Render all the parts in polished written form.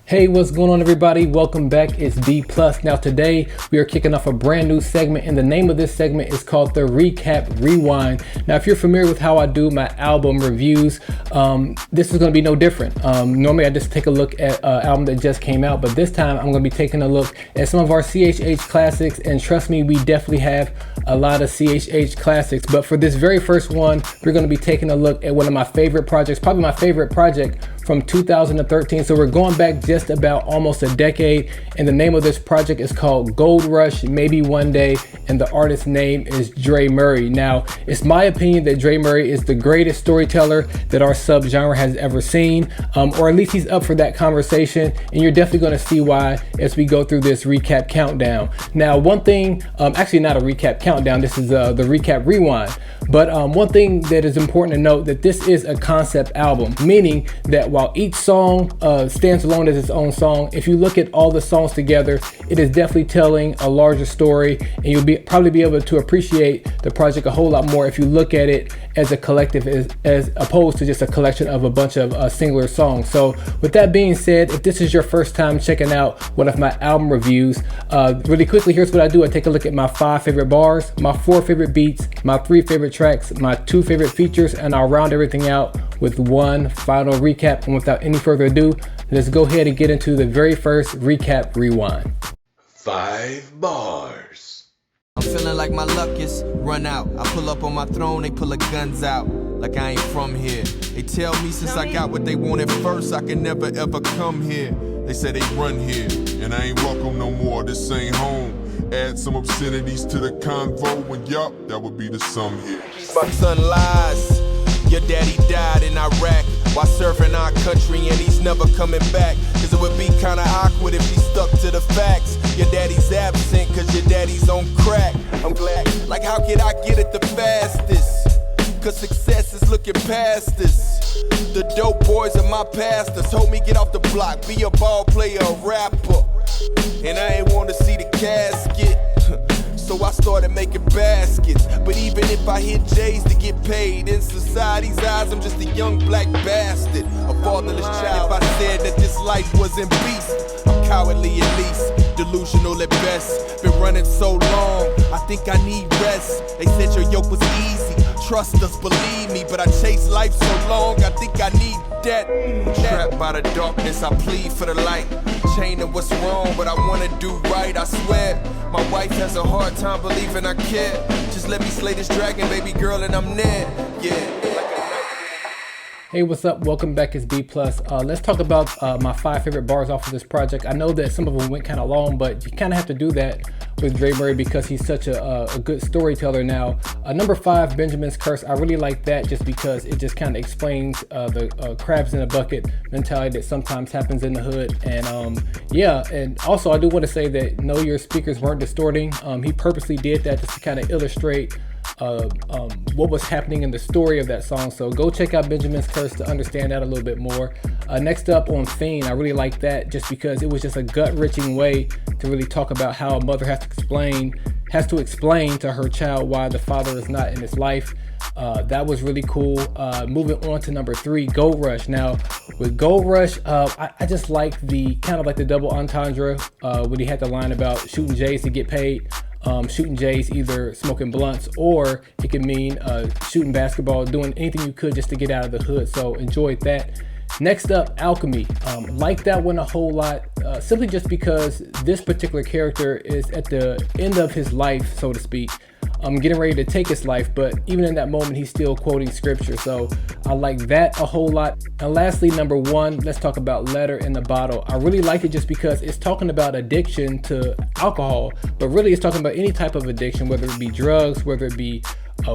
Hey, what's going on everybody? Welcome back, it's B+. Now today we are kicking off a brand new segment, and the name of this segment is called the Recap Rewind. Now if you're familiar with how I do my album reviews, this is going to be no different. Normally I just take a look at an album that just came out, but this time I'm going to be taking a look at some of our CHH classics, and trust me, we definitely have a lot of CHH classics. But for this very first one, we're going to be taking a look at one of my favorite projects, probably my favorite project from 2013. So we're going back just about almost a decade, and the name of this project is called Gold Rush, Maybe One Day, and the artist's name is Dre Murray. Now, it's my opinion that Dre Murray is the greatest storyteller that our subgenre has ever seen, or at least he's up for that conversation, and you're definitely going to see why as we go through this recap countdown. Now, one thing, actually not a recap countdown, this is the recap rewind, but one thing that is important to note, that this is a concept album, meaning that while each song stands alone as its own song, if you look at all the songs together, it is definitely telling a larger story, and you'll probably be able to appreciate the project a whole lot more if you look at it as a collective, as opposed to just a collection of a bunch of singular songs. So with that being said, if this is your first time checking out one of my album reviews, really quickly, here's what I do. I take a look at my 5 favorite bars, my 4 favorite beats, my 3 favorite tracks, my 2 favorite features, and I'll round everything out with one final recap. And without any further ado, let's go ahead and get into the very first recap rewind. 5 bars. I'm feeling like my luck is run out. I pull up on my throne, they pull the guns out. Like I ain't from here. They tell me since I got what they wanted first, I can never ever come here. They say they run here, And I ain't welcome no more, this ain't home. Add some obscenities to the convo, and yup, that would be the sum here. my son lies. Your daddy died in Iraq while serving our country, and he's never coming back. Cause it would be kinda awkward if he stuck to the facts. Your daddy's absent cause your daddy's on crack. I'm glad, like how could I get it the fastest? Cause success is looking past this. The dope boys are my pastors, told me get off the block, be a ball player, a rapper. And I ain't wanna see the casket. So I started making baskets. But even if I hit J's to get paid, in society's eyes I'm just a young black bastard, a fatherless child. If I said that this life wasn't beast, I'm cowardly at least, delusional at best. Been running so long, I think I need rest. They said your yoke was easy, trust us, believe me. But I chased life so long, I think I need that. Trapped by the darkness, I plead for the light. Chained to what's wrong, but I wanna do right, I swear. My wife has a hard time believing I care. Just let me slay this dragon, baby girl, and I'm there. Yeah. Hey, what's up? Welcome back, it's B+. Let's talk about my 5 favorite bars off of this project. I know that some of them went kind of long, but you kind of have to do that with Dre Murray because he's such a good storyteller. Now, number 5, Benjamin's Curse. I really like that just because it just kind of explains the crabs in a bucket mentality that sometimes happens in the hood. And yeah, and also I do want to say that no, your speakers weren't distorting. He purposely did that just to kind of illustrate what was happening in the story of that song. So go check out Benjamin's Curse to understand that a little bit more. Next up on Fiend, I really like that just because it was just a gut-wrenching way to really talk about how a mother has to explain to her child why the father is not in his life. That was really cool. Moving on to number 3, Gold Rush. Now with Gold Rush, I just like the kind of like the double entendre when he had the line about shooting J's to get paid. Shooting J's, either smoking blunts, or it could mean shooting basketball, doing anything you could just to get out of the hood. So enjoyed that. Next up, Alchemy. Like that one a whole lot, simply just because this particular character is at the end of his life, so to speak. Getting ready to take his life, but even in that moment he's still quoting scripture, so I like that a whole lot. And lastly, number 1, let's talk about Letter in the Bottle. I really like it just because it's talking about addiction to alcohol, but really it's talking about any type of addiction, whether it be drugs, whether it be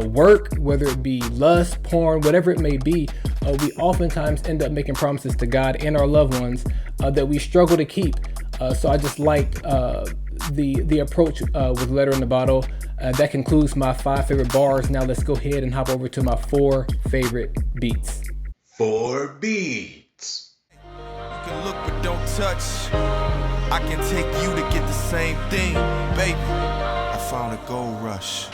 work, whether it be lust, porn, whatever it may be. We oftentimes end up making promises to God and our loved ones that we struggle to keep. So I just like the approach with Letter in the Bottle. That concludes my 5 favorite bars. Now let's go ahead and hop over to my 4 favorite beats. 4 beats. You can look but don't touch. I can take you to get the same thing, baby. I found a gold rush.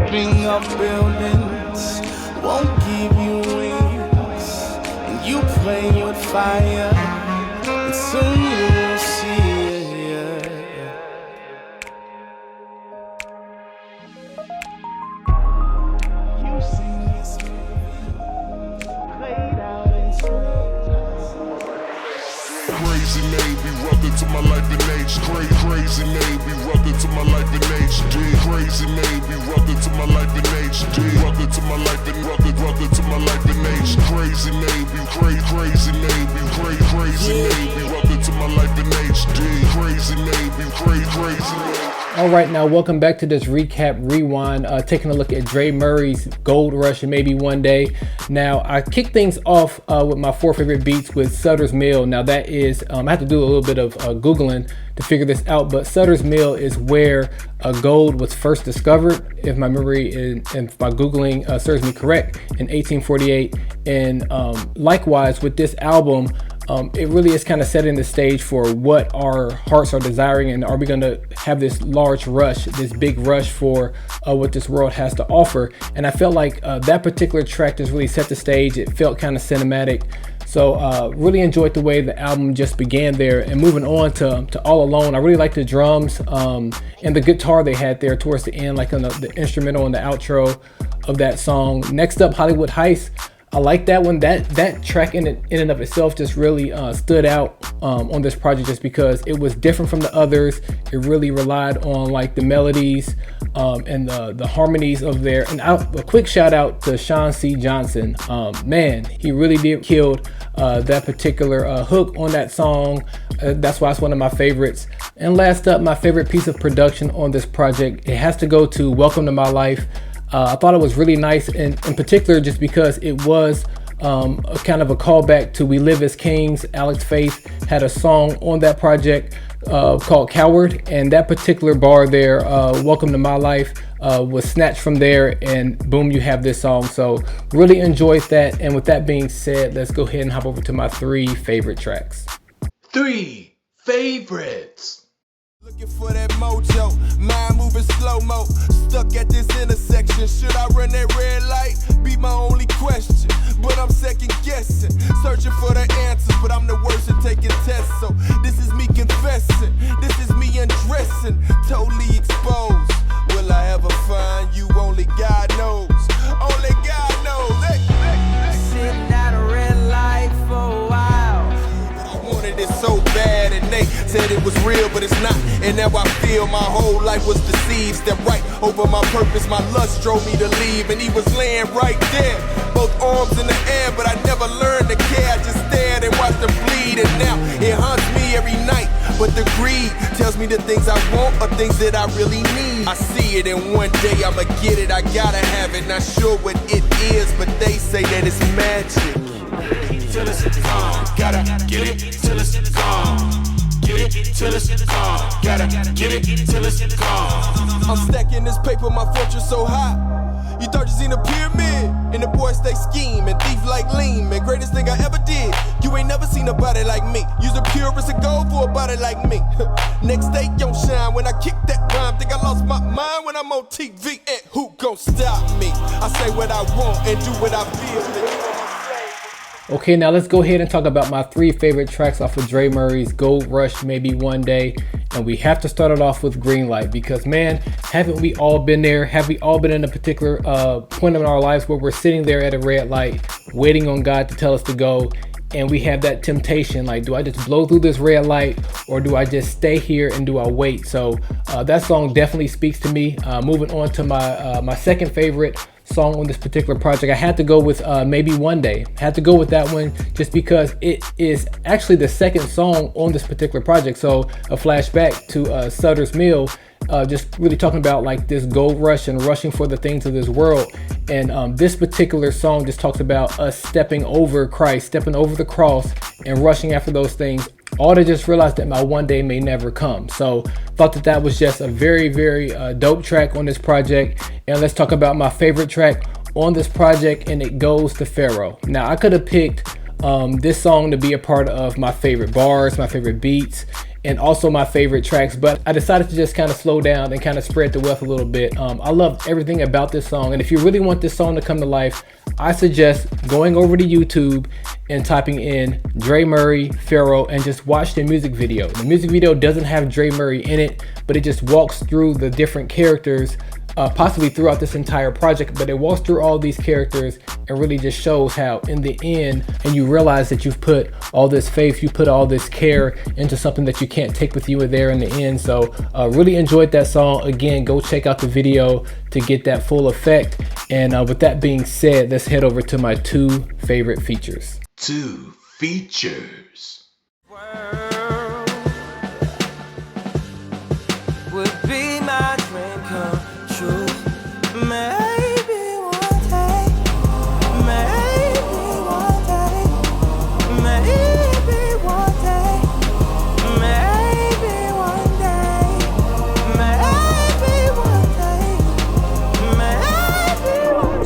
Jumping up buildings won't give you wings, and you play with fire, and soon you will see it. You seen this movie played out in Crazy navy, welcome to my life in H. Crazy navy, welcome to my life in HD. Crazy navy, welcome to my life in HD. Welcome to my life in welcome to my life in H. Crazy navy, crazy navy, crazy navy, welcome to my life in HD. Crazy navy, crazy navy. All right, now welcome back to this recap rewind, taking a look at Dre Murray's Gold Rush and Maybe One Day. Now I kick things off with my 4 favorite beats with Sutter's Mill. Now that is, I have to do a little bit of Googling to figure this out, but Sutter's Mill is where gold was first discovered, if my memory and if my Googling serves me correct, in 1848. And likewise with this album, it really is kind of setting the stage for what our hearts are desiring, and are we going to have this large rush, this big rush for what this world has to offer. And I felt like that particular track just really set the stage. It felt kind of cinematic. So really enjoyed the way the album just began there. And moving on to All Alone, I really liked the drums and the guitar they had there towards the end, like on the instrumental and the outro of that song. Next up, Hollywood Heist. I like that one. That track in and of itself just really stood out on this project, just because it was different from the others. It really relied on like the melodies and the harmonies of there. And a quick shout out to Sean C. Johnson. Man, he really did killed that particular hook on that song. That's why it's one of my favorites. And last up, my favorite piece of production on this project, it has to go to Welcome to My Life. I thought it was really nice, and in particular just because it was a kind of a callback to We Live as Kings. Alex Faith had a song on that project called Coward, and that particular bar there, Welcome to My Life, was snatched from there, and boom, you have this song. So really enjoyed that. And with that being said, let's go ahead and hop over to my 3 favorite tracks. 3 favorites. Looking for that mojo, mind moving slow-mo, stuck at this intersection. Should I run that red light? Be my only question, but I'm second guessing, searching for the answers, but I'm the worst at taking tests. So this is me confessing, this is me undressing, totally exposed. Will I ever find you? Only God knows. Only God knows. Hey. Sitting at a red light for a while. I wanted it so bad, and they said it was real, but it's not. And now I feel my whole life was deceived. Stepped right over my purpose, my lust drove me to leave, and he was laying right there, both arms in the air, but I never learned to care. I just stared and watched him bleed, and now it haunts me every night. But the greed tells me the things I want are things that I really need. I see it, and one day I'ma get it. I gotta have it, not sure what it is, but they say that it's magic. Till it's gone, gotta get it till it's gone. Get it till it's gone, gotta get it till it's gone. I'm stacking this paper, my fortress so high. You thought you seen a pyramid, and the boys stay scheming, thief like Lehman. Greatest thing I ever did. You ain't never seen a body like me. Use a purist of gold for a body like me. Next day don't shine when I kick that rhyme. Think I lost my mind when I'm on TV, and who gon' stop me? I say what I want and do what I feel. Okay, now let's go ahead and talk about my 3 favorite tracks off of Dre Murray's Gold Rush, Maybe One Day. And we have to start it off with Green Light, because man, haven't we all been there? Have we all been in a particular point in our lives where we're sitting there at a red light, waiting on God to tell us to go, and we have that temptation, like, do I just blow through this red light, or do I just stay here and do I wait? So that song definitely speaks to me. Moving on to my second favorite song on this particular project, I had to go with Maybe One Day. Had to go with that one just because it is actually the second song on this particular project. So a flashback to Sutter's Mill, just really talking about like this gold rush and rushing for the things of this world. And this particular song just talks about us stepping over Christ, stepping over the cross and rushing after those things, all to just realize that my one day may never come. So thought that was just a very, very dope track on this project. And let's talk about my favorite track on this project, and it goes to Pharaoh. Now I could have picked this song to be a part of my favorite bars, my favorite beats, and also my favorite tracks, but I decided to just kind of slow down and kind of spread the wealth a little bit. I love everything about this song, and if you really want this song to come to life, I suggest going over to YouTube and typing in Dre Murray, Pharaoh, and just watch the music video. The music video doesn't have Dre Murray in it, but it just walks through the different characters, possibly throughout this entire project, but it walks through all these characters and really just shows how in the end, and you realize that you've put all this faith, you put all this care into something that you can't take with you there in the end. So really enjoyed that song. Again, go check out the video to get that full effect. And with that being said, let's head over to my 2 favorite features. 2 features. Would be my dream come true. Maybe one day, maybe one day, maybe one day, maybe one day, maybe one day, maybe one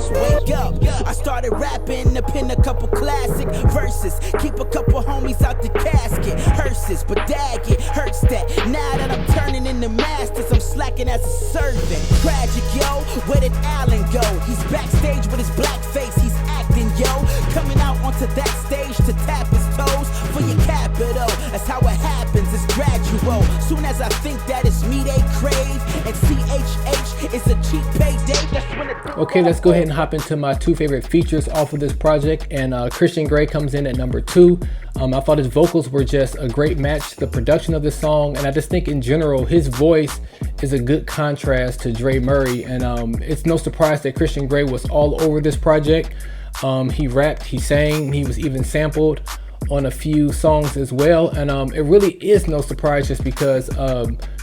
day. Wake up, I started rapping to pin a couple classic verses, keep a couple homies out the casket, hearses, but dag it hurts that now that I'm turning into masters, I'm slacking as a servant. Tragic, yo, where did Allen go? He's backstage with his black face, he's acting, yo, coming out onto that stage to tap his toes for your capital. That's how it happens, it's gradual. Soon as I think that it's me they crave, and CHH is a cheap payday, that's when it. Okay, let's go ahead and hop into my 2 favorite features off of this project, and Christian Grey comes in at number 2. I thought his vocals were just a great match to the production of this song, and I just think in general his voice is a good contrast to Dre Murray, and it's no surprise that Christian Grey was all over this project. He rapped, he sang, he was even sampled on a few songs as well, and it really is no surprise just because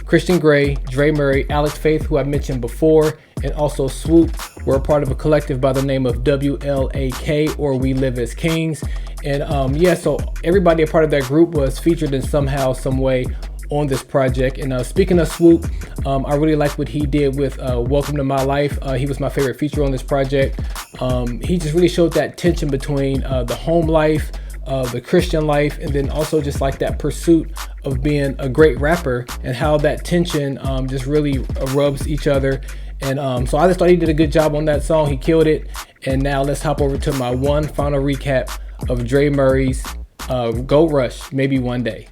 Christian Grey, Dre Murray, Alex Faith, who I mentioned before, and also Swoop were a part of a collective by the name of WLAK, or We Live as Kings. And yeah, so everybody a part of that group was featured in somehow, some way on this project. And speaking of Swoop, I really like what he did with Welcome to My Life. He was my favorite feature on this project. He just really showed that tension between the home life, the Christian life, and then also just like that pursuit of being a great rapper, and how that tension just really rubs each other. And so I just thought he did a good job on that song. He killed it. And now let's hop over to my one final recap of Dre Murray's Gold Rush, Maybe One Day.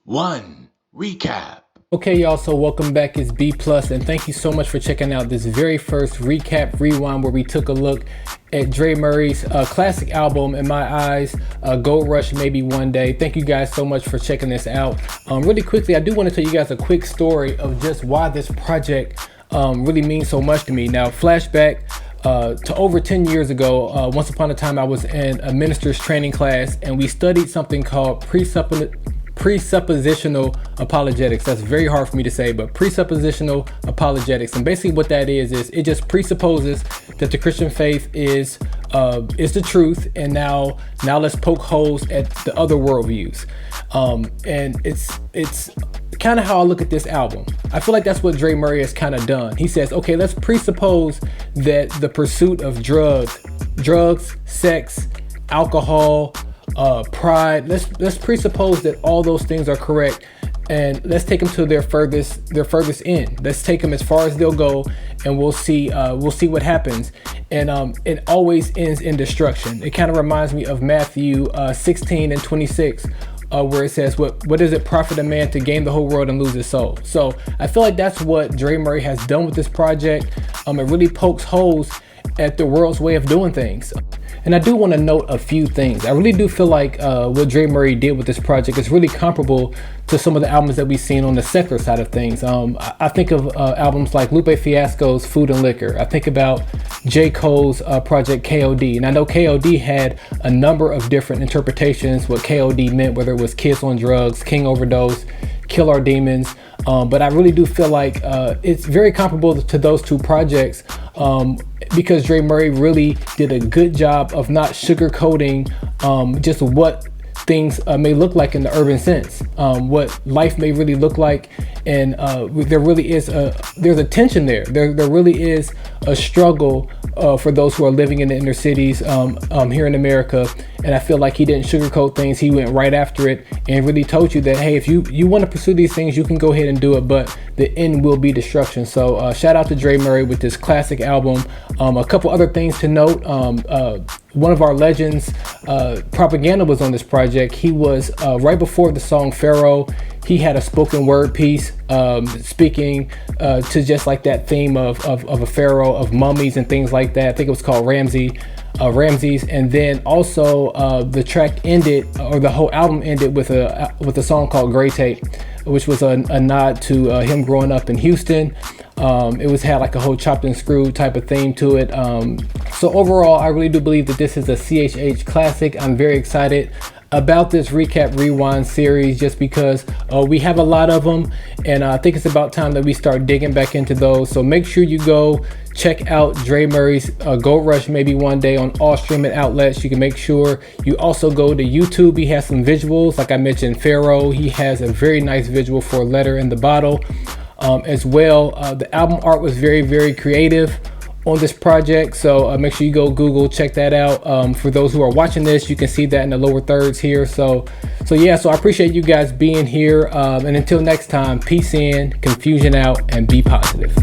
1 recap. Okay, y'all, so welcome back. It's B+, and thank you so much for checking out this very first recap rewind where we took a look at Dre Murray's classic album, in my eyes, Gold Rush, Maybe One Day. Thank you guys so much for checking this out. Really quickly, I do want to tell you guys a quick story of just why this project really means so much to me. Now, flashback to over 10 years ago, once upon a time I was in a minister's training class, and we studied something called presuppositional apologetics. That's very hard for me to say, but presuppositional apologetics. And basically what that is it just presupposes that the Christian faith is the truth, and now let's poke holes at the other worldviews. And it's kind of how I look at this album. I feel like that's what Dre Murray has kind of done. He says, okay, let's presuppose that the pursuit of drugs, sex, alcohol, pride, let's presuppose that all those things are correct, and let's take them to their furthest end. Let's take them as far as they'll go, and we'll see what happens. And it always ends in destruction. It kind of reminds me of Matthew 16:26, where it says, what does it profit a man to gain the whole world and lose his soul? So I feel like that's what Dre Murray has done with this project. It really pokes holes at the world's way of doing things. And I do want to note a few things. I really do feel like what Dre Murray did with this project is really comparable to some of the albums that we've seen on the secular side of things. I think of albums like Lupe Fiasco's Food and Liquor. I think about J. Cole's project KOD. And I know KOD had a number of different interpretations what KOD meant, whether it was Kids on Drugs, King Overdose, Kill Our Demons. But I really do feel like it's very comparable to those two projects, because Dre Murray really did a good job of not sugarcoating just what things may look like in the urban sense, what life may really look like, and there really is there's a tension there. There really is a struggle for those who are living in the inner cities here in America, and I feel like he didn't sugarcoat things. He went right after it and really told you that, hey, if you want to pursue these things, you can go ahead and do it, but the end will be destruction. So shout out to Dre Murray with this classic album. A couple other things to note. One of our legends, Propaganda, was on this project. He was right before the song Pharaoh. He had a spoken word piece speaking to just like that theme of a pharaoh, of mummies and things like that. I think it was called Ramses. And then also the track ended, or the whole album ended with a song called Grey Tape, which was a nod to him growing up in Houston. It had like a whole chopped and screwed type of theme to it. So overall, I really do believe that this is a CHH classic. I'm very excited about this recap rewind series, just because we have a lot of them, and I think it's about time that we start digging back into those. So make sure you go check out Dre Murray's Gold Rush maybe one day on all streaming outlets. You can make sure you also go to YouTube. He has some visuals, like I mentioned Pharaoh. He has a very nice visual for a letter in the bottle as well. The album art was very, very creative on this project, so make sure you go Google, check that out. For those who are watching this, you can see that in the lower thirds here. So I appreciate you guys being here, and until next time, peace in, confusion out, and be positive.